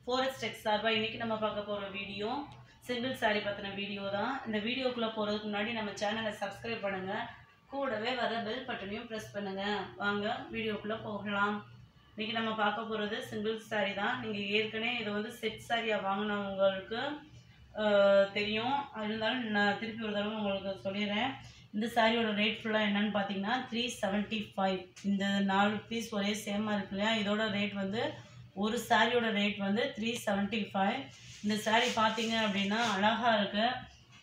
Forest Tech சார்பா இன்னைக்கு நம்ம பார்க்க போற வீடியோ சிங்கிள் saree பத்தின வீடியோ தான். இந்த வீடியோக்குள்ள போறதுக்கு முன்னாடி நம்ம சேனலை சப்ஸ்கிரைப் பண்ணுங்க. கூடவே வர பெல் பட்டனையும் பிரஸ் பண்ணுங்க. வாங்க வீடியோக்குள்ள போகலாம். இன்னைக்கு நம்ம பார்க்க போறது சிங்கிள் saree தான். நீங்க ஏற்கனவே இது வந்து செட் சாரியா வாங்குனவங்களுக்கு தெரியும். இருந்தாலும் நான் திருப்பி ஒரு தடவை உங்களுக்கு சொல்லிடுறேன். இந்த சாரியோட ரேட் ஃபுல்லாக என்னன்னு பார்த்தீங்கன்னா 375. இந்த 4 பீஸ் ஒரே சேமாக இருக்கு இல்லையா, இதோட ரேட் வந்து ஒரு சாரியோட ரேட் வந்து 375. இந்த சாரீ பார்த்தீங்க அப்படின்னா அழகாக இருக்குது.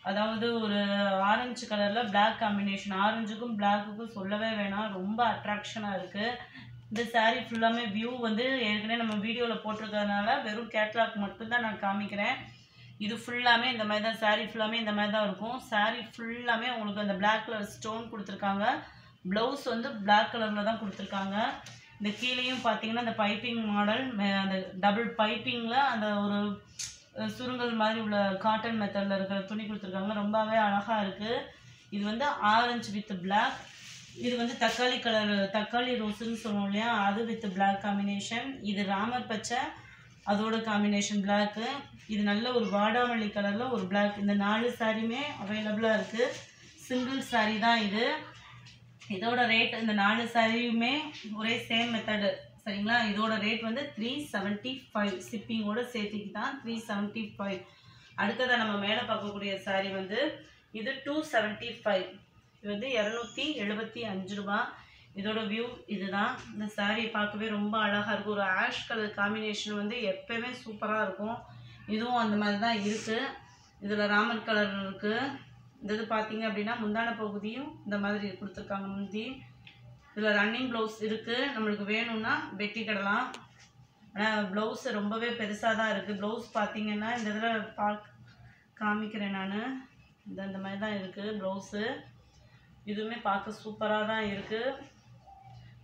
அதாவது ஒரு ஆரஞ்சு கலரில் பிளாக் காம்பினேஷன், ஆரஞ்சுக்கும் பிளாக்குக்கும் சொல்லவே வேணாம், ரொம்ப அட்ராக்ஷனாக இருக்குது. இந்த சாரீ ஃபுல்லாமே வியூ வந்து ஏற்கனவே நம்ம வீடியோவில் போட்டிருக்கிறதுனால வெறும் கேட்லாக் மட்டும்தான் நான் காமிக்கிறேன். இது ஃபுல்லாமே இந்த மாதிரி தான், சாரீ ஃபுல்லாமே இந்த மாதிரி தான் இருக்கும். சாரீ ஃபுல்லாமே உங்களுக்கு அந்த பிளாக் கலர் ஸ்டோன் கொடுத்துருக்காங்க. ப்ளவுஸ் வந்து பிளாக் கலரில் தான் கொடுத்துருக்காங்க. இந்த கீழேயும் பார்த்தீங்கன்னா அந்த பைப்பிங் மாடல், அந்த டபுள் பைப்பிங்கில் அந்த ஒரு சுருங்கல் மாதிரி உள்ள காட்டன் மெத்தடில் இருக்கிற துணி கொடுத்துருக்காங்க. ரொம்பவே அழகாக இருக்குது. இது வந்து ஆரஞ்சு வித் பிளாக், இது வந்து தக்காளி கலர், தக்காளி ரோஸுன்னு சொல்லுவோம் இல்லையா, அது வித் பிளாக் காம்பினேஷன். இது ராமர் பச்சை, அதோட காம்பினேஷன் பிளாக்கு. இது நல்ல ஒரு வாடாமல்லி கலரில் ஒரு பிளாக். இந்த 4 சாரியுமே அவைலபிளாக இருக்குது. சிங்கிள் சாரீ தான் இது. இதோட ரேட், இந்த 4 சாரியுமே ஒரே சேம் மெத்தடு சரிங்களா. இதோட ரேட் வந்து 375, ஷிப்பிங்கோட சேர்த்துக்கு தான் 375. அடுத்ததாக நம்ம மேலே பார்க்கக்கூடிய சாரீ வந்து இது 275. இது வந்து 275 ரூபா. இதோட வியூ இதுதான். இந்த சாரியை பார்க்கவே ரொம்ப அழகாக இருக்கும். ஒரு ஆஷ் கலர் காம்பினேஷன் வந்து எப்போவுமே சூப்பராக இருக்கும். இதுவும் அந்த மாதிரி தான் இருக்குது. இதில் ராமர் கலர் இருக்குது. இந்த இது பார்த்தீங்க அப்படின்னா முந்தான பகுதியும் இந்த மாதிரி கொடுத்துருக்காங்க. முந்தி இதில் ரன்னிங் ப்ளவுஸ் இருக்குது. நம்மளுக்கு வேணும்னா வெட்டி கிடலாம். ஆனால் ப்ளவுஸ் ரொம்பவே பெருசாக தான் இருக்குது. ப்ளவுஸ் பார்த்தீங்கன்னா இந்த இதில் காமிக்கிறேன் நான். இந்த மாதிரி தான் இருக்குது ப்ளவுஸு. இதுவுமே பார்க்க சூப்பராக தான் இருக்குது.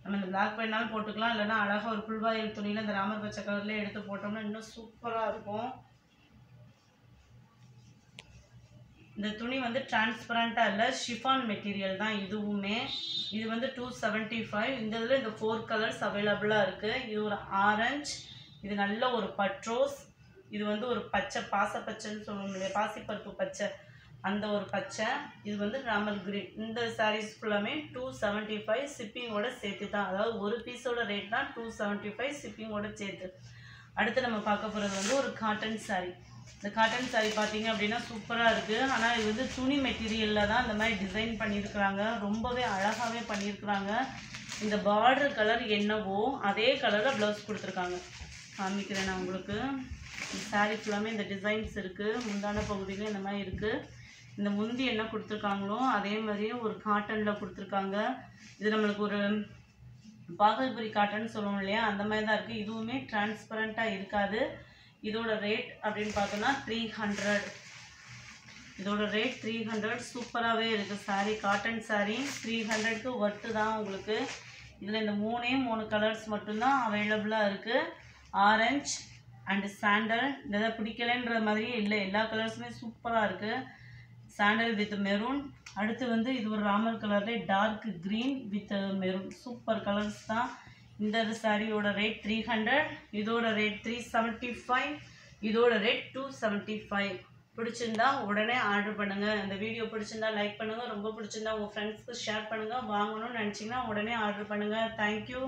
நம்ம இந்த பிளாக் வேணாலும் போட்டுக்கலாம், இல்லைன்னா அழகாக ஒரு புல்வாயில் துணியில் இந்த ராமர் பச்சை கலர்லேயே எடுத்து போட்டோம்னா இன்னும் சூப்பராக இருக்கும். இந்த துணி வந்து டிரான்ஸ்பரண்ட்டாக இல்லை, ஷிஃபான் மெட்டீரியல் தான் இதுவுமே. இது வந்து 275. இந்த இதில் இந்த 4 கலர்ஸ் அவைலபிளாக இருக்குது. இது ஒரு ஆரஞ்சு, இது நல்ல ஒரு பட்ரோஸ், இது வந்து ஒரு பச்சை பாசப்பச்சைன்னு சொல்லுவோம் இல்லையா, பாசிப்பருப்பு பச்சை, அந்த ஒரு பச்சை. இது வந்து ராமர் கிரீன். இந்த சாரீஸ் ஃபுல்லாமே 275, ஷிப்பிங்கோட சேர்த்து தான். அதாவது ஒரு பீஸோட ரேட் தான் 275, ஷிப்பிங்கோட சேர்த்து. அடுத்து நம்ம பார்க்க போகிறது வந்து ஒரு காட்டன் சாரீ. இந்த காட்டன் சாரீ பார்த்தீங்க அப்படின்னா சூப்பராக இருக்குது. ஆனால் இது வந்து துணி மெட்டீரியலில் தான் இந்த மாதிரி டிசைன் பண்ணியிருக்கிறாங்க. ரொம்பவே அழகாகவே பண்ணியிருக்கிறாங்க. இந்த பார்டர் கலர் என்னவோ அதே கலரில் ப்ளவுஸ் கொடுத்துருக்காங்க. காமிக்கிறேன் நான் உங்களுக்கு. இந்த சாரீ ஃபுல்லாமே இந்த டிசைன்ஸ் இருக்குது. முந்தான பகுதியிலும் இந்த மாதிரி இருக்குது. இந்த முந்தி என்ன கொடுத்துருக்காங்களோ அதே மாதிரியே ஒரு காட்டனில் கொடுத்துருக்காங்க. இது நம்மளுக்கு ஒரு பாகல்புரி காட்டன் சொல்லுவோம் இல்லையா, அந்த மாதிரி தான் இருக்குது. இதுவுமே டிரான்ஸ்பரண்ட்டாக இருக்காது. இதோட ரேட் அப்படின்னு பார்த்தோன்னா 300. இதோட ரேட் 300. சூப்பராகவே இருக்குது சாரீ. காட்டன் சாரீ 300க்கு ஒர்த்து தான் உங்களுக்கு. இதில் இந்த 3 கலர்ஸ் மட்டும்தான் அவைலபிளாக இருக்குது. Orange and sandal. இதை பிடிக்கலைன்ற மாதிரியே இல்லை, எல்லா கலர்ஸுமே சூப்பராக இருக்குது. Sandal with maroon. அடுத்து வந்து இது ஒரு ராமர் கலர்லேயே dark green with maroon. Super colours தான். இந்த சாரியோட ரேட் 300. இதோட ரேட் 375. இதோட ரேட் 275. பிடிச்சிருந்தா உடனே ஆர்டர் பண்ணுங்கள். இந்த வீடியோ பிடிச்சிருந்தா லைக் பண்ணுங்கள். ரொம்ப பிடிச்சிருந்தா உங்கள் ஃப்ரெண்ட்ஸ்க்கு ஷேர் பண்ணுங்கள். வாங்கணும்னு நினச்சிங்கன்னா உடனே ஆர்டர் பண்ணுங்கள். தேங்க்யூ.